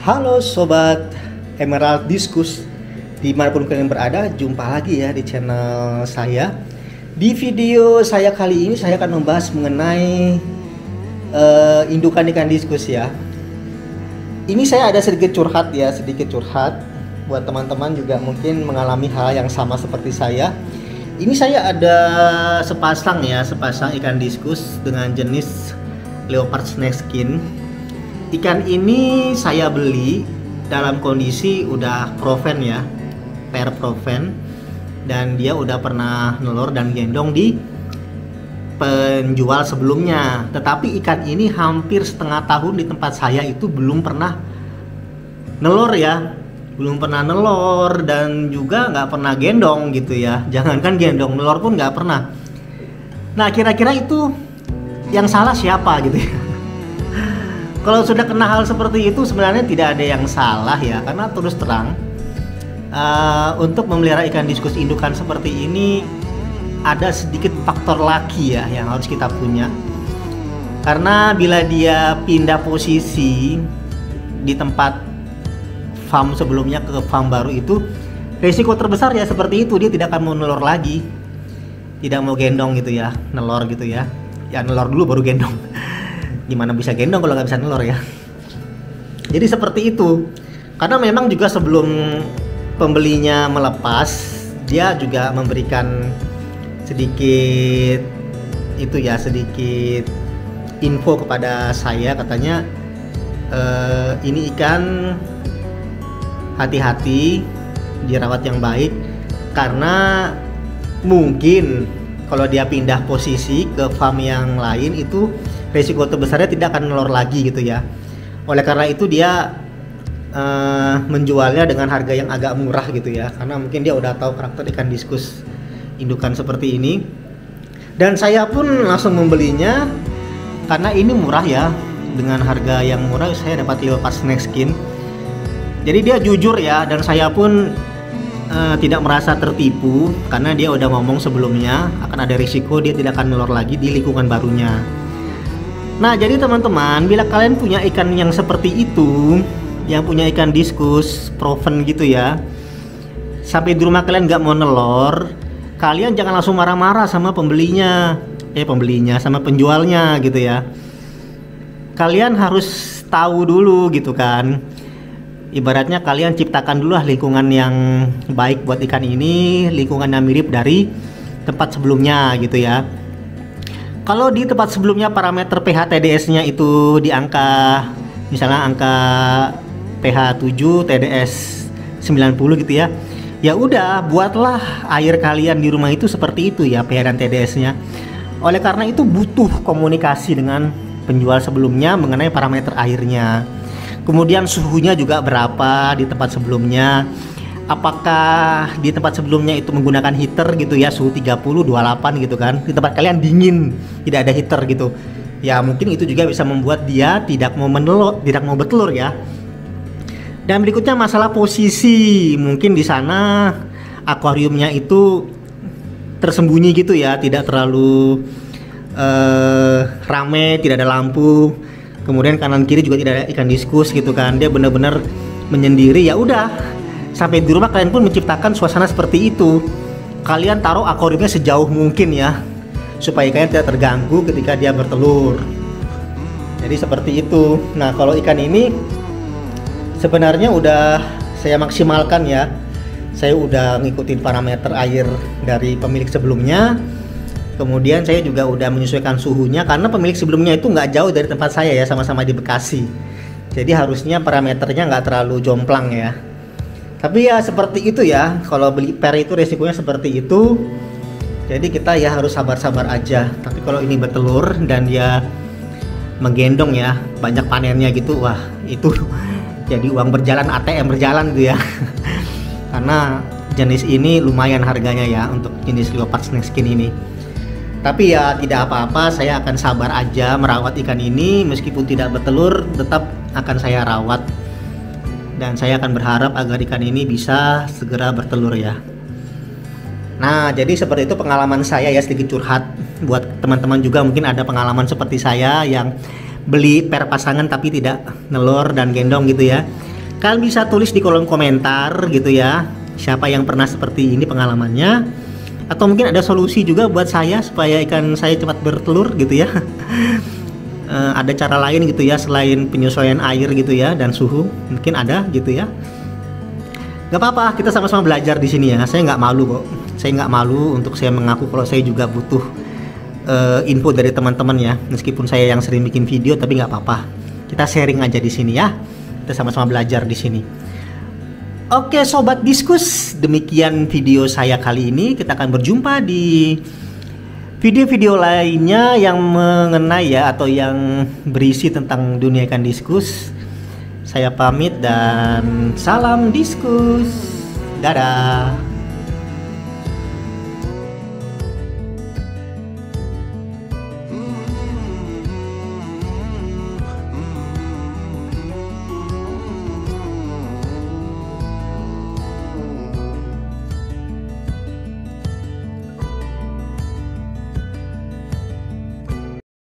Halo Sobat Emerald Diskus, dimanapun kalian berada, jumpa lagi ya di channel saya. Di video saya kali ini saya akan membahas mengenai indukan ikan diskus ya. Ini saya ada sedikit curhat buat teman-teman juga mungkin mengalami hal yang sama seperti saya. Ini saya ada sepasang ikan diskus dengan jenis leopard snakeskin. Ikan ini saya beli dalam kondisi udah proven ya, pair proven, dan dia udah pernah nelor dan gendong di penjual sebelumnya. Tetapi ikan ini hampir setengah tahun di tempat saya itu belum pernah nelor ya, dan juga nggak pernah gendong gitu ya. Jangankan gendong, nelor pun nggak pernah. Nah, kira-kira itu yang salah siapa gitu ya? Kalau sudah kena hal seperti itu sebenarnya tidak ada yang salah ya, karena terus terang untuk memelihara ikan diskus indukan seperti ini ada sedikit faktor laki ya yang harus kita punya. Karena bila dia pindah posisi di tempat farm sebelumnya ke farm baru itu, resiko terbesar ya seperti itu, dia tidak akan mau nelor lagi, tidak mau gendong gitu ya, nelor gitu ya. Ya nelor dulu baru gendong. Gimana bisa gendong kalau nggak bisa nelor ya. Jadi seperti itu. Karena memang juga sebelum pembelinya melepas, dia juga memberikan sedikit info kepada saya, katanya ini ikan hati-hati, dirawat yang baik, karena mungkin kalau dia pindah posisi ke farm yang lain itu resiko terbesarnya tidak akan nelor lagi gitu ya. Oleh karena itu dia menjualnya dengan harga yang agak murah gitu ya, karena mungkin dia udah tahu karakter ikan diskus indukan seperti ini. Dan saya pun langsung membelinya karena ini murah ya, dengan harga yang murah saya dapat leopard snakeskin. Jadi dia jujur ya, dan saya pun tidak merasa tertipu karena dia udah ngomong sebelumnya akan ada risiko dia tidak akan nelor lagi di lingkungan barunya. Nah, jadi teman-teman, bila kalian punya ikan yang seperti itu, yang punya ikan diskus proven gitu ya, sampai di rumah kalian nggak mau nelor, kalian jangan langsung marah-marah sama sama penjualnya gitu ya. Kalian harus tahu dulu gitu kan. Ibaratnya kalian ciptakan dulu lah lingkungan yang baik buat ikan ini, lingkungan yang mirip dari tempat sebelumnya gitu ya. Kalau di tempat sebelumnya parameter pH TDS-nya itu di misalnya angka pH 7, TDS 90 gitu ya. Ya udah, buatlah air kalian di rumah itu seperti itu ya, pH dan TDS-nya. Oleh karena itu butuh komunikasi dengan penjual sebelumnya mengenai parameter airnya. Kemudian suhunya juga berapa di tempat sebelumnya. Apakah di tempat sebelumnya itu menggunakan heater gitu ya, suhu 30, 28 gitu kan. Di tempat kalian dingin, tidak ada heater gitu. Ya mungkin itu juga bisa membuat dia tidak mau bertelur ya. Dan berikutnya masalah posisi. Mungkin di sana akuariumnya itu tersembunyi gitu ya, tidak terlalu rame, tidak ada lampu. Kemudian kanan kiri juga tidak ada ikan diskus gitu kan. Dia benar-benar menyendiri. Ya udah, sampai di rumah kalian pun menciptakan suasana seperti itu. Kalian taruh akuariumnya sejauh mungkin ya, supaya kalian tidak terganggu ketika dia bertelur. Jadi seperti itu. Nah, kalau ikan ini sebenarnya udah saya maksimalkan ya. Saya udah ngikutin parameter air dari pemilik sebelumnya. Kemudian saya juga udah menyesuaikan suhunya, karena pemilik sebelumnya itu nggak jauh dari tempat saya ya, sama-sama di Bekasi. Jadi harusnya parameternya nggak terlalu jomplang ya. Tapi ya seperti itu ya, kalau beli pair itu resikonya seperti itu. Jadi kita ya harus sabar-sabar aja. Tapi kalau ini bertelur dan dia menggendong ya, banyak panennya gitu, wah itu jadi uang berjalan, ATM berjalan gitu ya. Karena jenis ini lumayan harganya ya untuk jenis leopard snakeskin ini. Tapi ya tidak apa-apa, saya akan sabar aja merawat ikan ini. Meskipun tidak bertelur, tetap akan saya rawat. Dan saya akan berharap agar ikan ini bisa segera bertelur ya. Nah, jadi seperti itu pengalaman saya ya, sedikit curhat. Buat teman-teman juga mungkin ada pengalaman seperti saya yang beli pair pasangan tapi tidak nelor dan gendong gitu ya. Kalian bisa tulis di kolom komentar gitu ya, siapa yang pernah seperti ini pengalamannya, atau mungkin ada solusi juga buat saya supaya ikan saya cepat bertelur gitu ya. Ada cara lain gitu ya selain penyesuaian air gitu ya dan suhu, mungkin ada gitu ya. Gak apa-apa, kita sama-sama belajar di sini ya. Saya nggak malu kok. Saya nggak malu untuk saya mengaku kalau saya juga butuh info dari teman-teman ya. Meskipun saya yang sering bikin video, tapi nggak apa-apa. Kita sharing aja di sini ya. Kita sama-sama belajar di sini. Oke sobat diskus, demikian video saya kali ini. Kita akan berjumpa di video-video lainnya yang mengenai ya, atau yang berisi tentang dunia ikan diskus. Saya pamit dan salam diskus. Dadah.